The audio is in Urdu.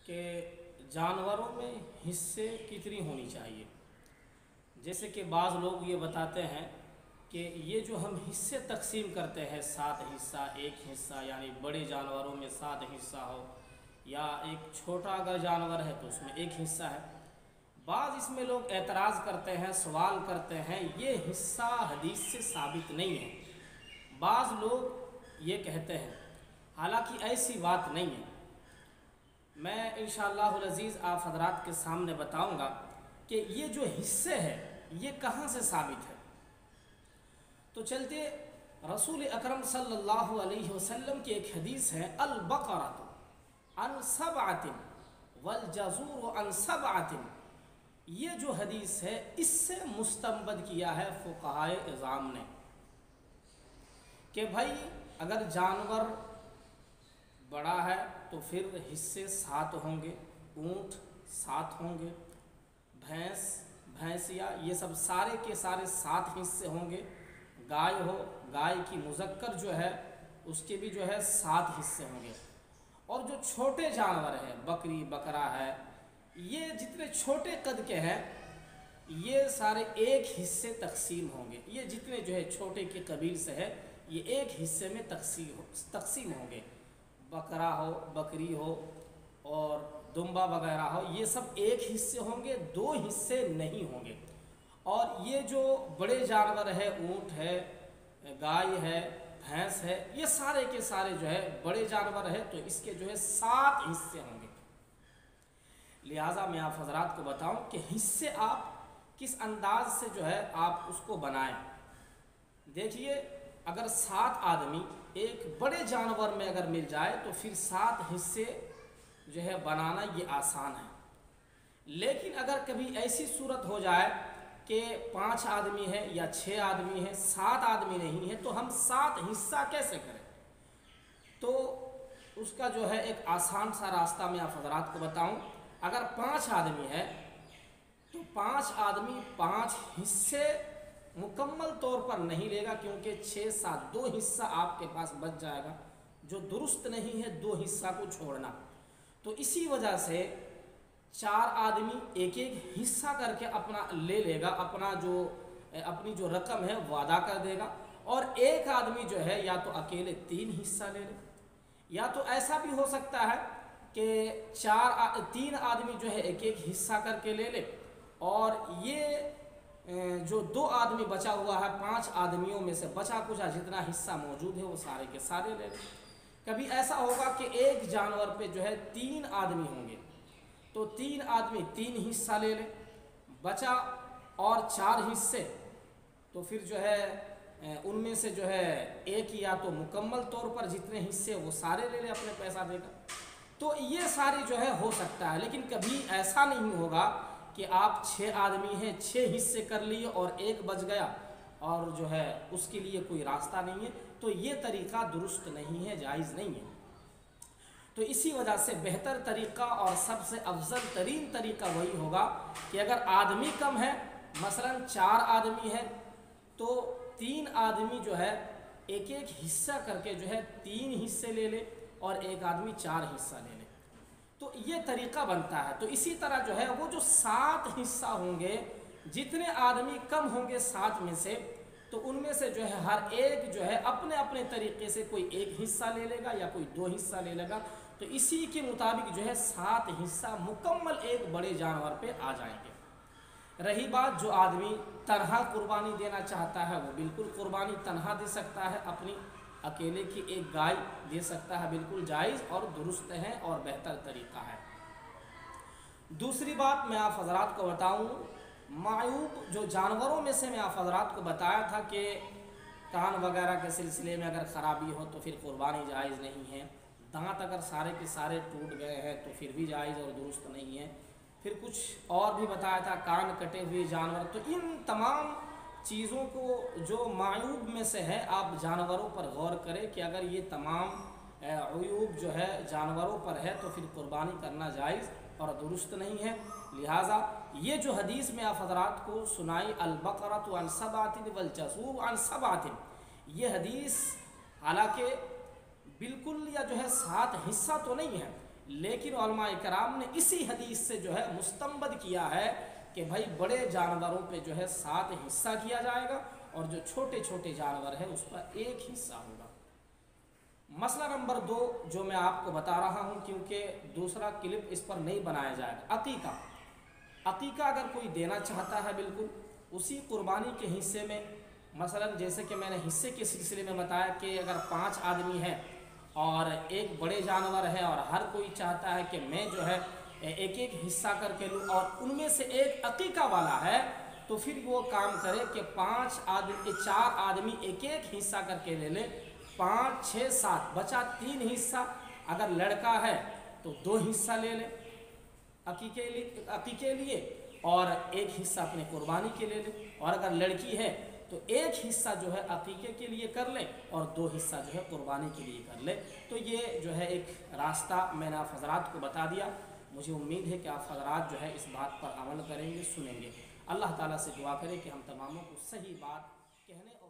کہ جانوروں میں حصے کتنی ہونی چاہیے۔ جیسے کہ بعض لوگ یہ بتاتے ہیں کہ یہ جو ہم حصے تقسیم کرتے ہیں 7 حصہ، ایک حصہ، یعنی بڑے جانوروں میں 7 حصہ ہو، یا ایک چھوٹا اگر جانور ہے تو اس میں ایک حصہ ہے۔ بعض اس میں لوگ اعتراض کرتے ہیں، سوال کرتے ہیں، یہ حصہ حدیث سے ثابت نہیں ہے۔ بعض لوگ یہ کہتے ہیں، حالانکہ ایسی بات نہیں ہے۔ میں انشاءاللہ العزیز آپ حضرات کے سامنے بتاؤں گا کہ یہ جو حصے ہیں یہ کہاں سے ثابت ہے۔ تو چلتے رسول اکرم صلی اللہ علیہ وسلم کی ایک حدیث ہے، البقرۃ عن سبعۃ والجزور عن سبعۃ۔ یہ جو حدیث ہے اس سے مستنبط کیا ہے فقہائے اعظام نے کہ بھائی اگر جانور بڑا ہے تو پھر حصے 7 ہوں گے، اونٹ 7 ہوں گے، بھینسیا یہ سب سارے کے سارے 7 حصے ہوں گے۔ گائے ہو، گائے کی مذکر جو ہے اس کے بھی جو ہے 7 حصے ہوں گے۔ اور جو چھوٹے جانور ہیں، بکری بکرا ہے، یہ جتنے چھوٹے قد کے ہیں یہ سارے ایک حصے تقسیم ہوں گے۔ یہ جتنے جو ہے چھوٹے کے قبیل سے ہے یہ ایک حصے میں تقسیم ہوں گے۔ بکرا ہو، بکری ہو اور دمبا وغیرہ ہو، یہ سب ایک حصے ہوں گے، 2 حصے نہیں ہوں گے۔ اور یہ جو بڑے جانور ہے، اونٹ ہے، گائے ہے، بھینس ہے، یہ سارے کے سارے جو ہے بڑے جانور ہے تو اس کے جو ہے 7 حصے ہوں گے۔ لہٰذا میں آپ حضرات کو بتاؤں کہ حصے آپ کس انداز سے جو ہے آپ اس کو بنائیں۔ دیکھیے اگر 7 آدمی ایک بڑے جانور میں اگر مل جائے تو پھر 7 حصے جو ہے بنانا یہ آسان ہے۔ لیکن اگر کبھی ایسی صورت ہو جائے کہ 5 آدمی ہے یا 6 آدمی ہے، 7 آدمی نہیں ہے، تو ہم 7 حصہ کیسے کریں؟ تو اس کا جو ہے ایک آسان سا راستہ میں آپ حضرات کو بتاؤں۔ اگر 5 آدمی ہے تو 5 آدمی 5 حصے مکمل طور پر نہیں لے گا، کیونکہ 6 7 2 حصہ آپ کے پاس بچ جائے گا، جو درست نہیں ہے 2 حصہ کو چھوڑنا۔ تو اسی وجہ سے 4 آدمی ایک ایک حصہ کر کے اپنا لے لے گا، اپنی جو رقم ہے وہ ادا کر دے گا، اور ایک آدمی جو ہے یا تو اکیلے 3 حصہ لے لے، یا تو ایسا بھی ہو سکتا ہے کہ 3 آدمی جو ہے ایک ایک حصہ کر کے لے لے، اور یہ جو 2 آدمی بچا ہوا ہے 5 آدمیوں میں سے بچا کچا جتنا حصہ موجود ہے وہ سارے کے سارے لے لے۔ کبھی ایسا ہوگا کہ ایک جانور پہ جو ہے 3 آدمی ہوں گے تو 3 آدمی 3 حصہ لے لے، بچا اور 4 حصے، تو پھر جو ہے ان میں سے جو ہے ایک یا تو مکمل طور پر جتنے حصے وہ سارے لے لے، اپنے پیسہ دے گا۔ تو یہ ساری جو ہے ہو سکتا ہے، لیکن کبھی ایسا نہیں ہوگا کہ آپ 6 آدمی ہیں 6 حصے کر لیے اور ایک بچ گیا اور جو ہے اس کے لیے کوئی راستہ نہیں ہے، تو یہ طریقہ درست نہیں ہے، جائز نہیں ہے۔ تو اسی وجہ سے بہتر طریقہ اور سب سے افضل ترین طریقہ وہی ہوگا کہ اگر آدمی کم ہے، مثلا 4 آدمی ہے، تو 3 آدمی جو ہے ایک ایک حصہ کر کے جو ہے 3 حصے لے لے اور ایک آدمی 4 حصہ لے لے، تو یہ طریقہ بنتا ہے۔ تو اسی طرح جو ہے وہ جو 7 حصہ ہوں گے، جتنے آدمی کم ہوں گے 7 میں سے، تو ان میں سے جو ہے ہر ایک جو ہے اپنے اپنے طریقے سے کوئی ایک حصہ لے لے گا یا کوئی 2 حصہ لے لے گا، تو اسی کے مطابق جو ہے 7 حصہ مکمل ایک بڑے جانور پہ آ جائیں گے۔ رہی بات جو آدمی تنہا قربانی دینا چاہتا ہے، وہ بالکل قربانی تنہا دے سکتا ہے، اپنی اکیلے کی ایک گائے دے سکتا ہے، بالکل جائز اور درست ہے اور بہتر طریقہ ہے۔ دوسری بات میں آپ حضرات کو بتاؤں، معیوب جو جانوروں میں سے میں آپ حضرات کو بتایا تھا کہ کان وغیرہ کے سلسلے میں اگر خرابی ہو تو پھر قربانی جائز نہیں ہے، دانت اگر سارے کے سارے ٹوٹ گئے ہیں تو پھر بھی جائز اور درست نہیں ہے، پھر کچھ اور بھی بتایا تھا کان کٹے ہوئے جانور۔ تو ان تمام چیزوں کو جو معیوب میں سے ہے آپ جانوروں پر غور کریں کہ اگر یہ تمام عیوب جو ہے جانوروں پر ہے تو پھر قربانی کرنا جائز اور درست نہیں ہے۔ لہٰذا یہ جو حدیث میں آپ حضرات کو سنائی، البقرۃ عن سبعۃ والجزور عن سبعۃ، یہ حدیث حالانکہ بالکل یا جو ہے 7 حصہ تو نہیں ہے، لیکن علماء کرام نے اسی حدیث سے جو ہے مستنبط کیا ہے کہ بھائی بڑے جانوروں پہ جو ہے 7 حصہ کیا جائے گا اور جو چھوٹے چھوٹے جانور ہیں اس پر 1 حصہ ہوگا۔ مسئلہ نمبر 2 جو میں آپ کو بتا رہا ہوں، کیونکہ دوسرا کلپ اس پر نہیں بنایا جائے گا، عقیقہ۔ عقیقہ اگر کوئی دینا چاہتا ہے بالکل اسی قربانی کے حصے میں، مثلا جیسے کہ میں نے حصے کے سلسلے میں بتایا کہ اگر 5 آدمی ہیں اور ایک بڑے جانور ہے اور ہر کوئی چاہتا ہے کہ میں جو ہے ایک ایک حصہ کر کے لوں اور ان میں سے ایک عقیقہ والا ہے، تو پھر وہ کام کرے کہ 4 آدمی ایک ایک حصہ کر کے لے لیں، 5 6 7 بچا 3 حصہ۔ اگر لڑکا ہے تو 2 حصہ لے لے عقیقے لیے اور 1 حصہ اپنے قربانی کے لے لے، اور اگر لڑکی ہے تو 1 حصہ جو ہے عقیقے کے لیے کر لے اور 2 حصہ جو ہے قربانی کے لیے کر لے۔ تو یہ جو ہے ایک راستہ میں نے آپ حضرات کو بتا دیا۔ مجھے امید ہے کہ آپ حضرات جو ہے اس بات پر عمل کریں گے، سنیں گے۔ اللہ تعالیٰ سے دعا کریں کہ ہم تماموں کو صحیح بات کہنے اور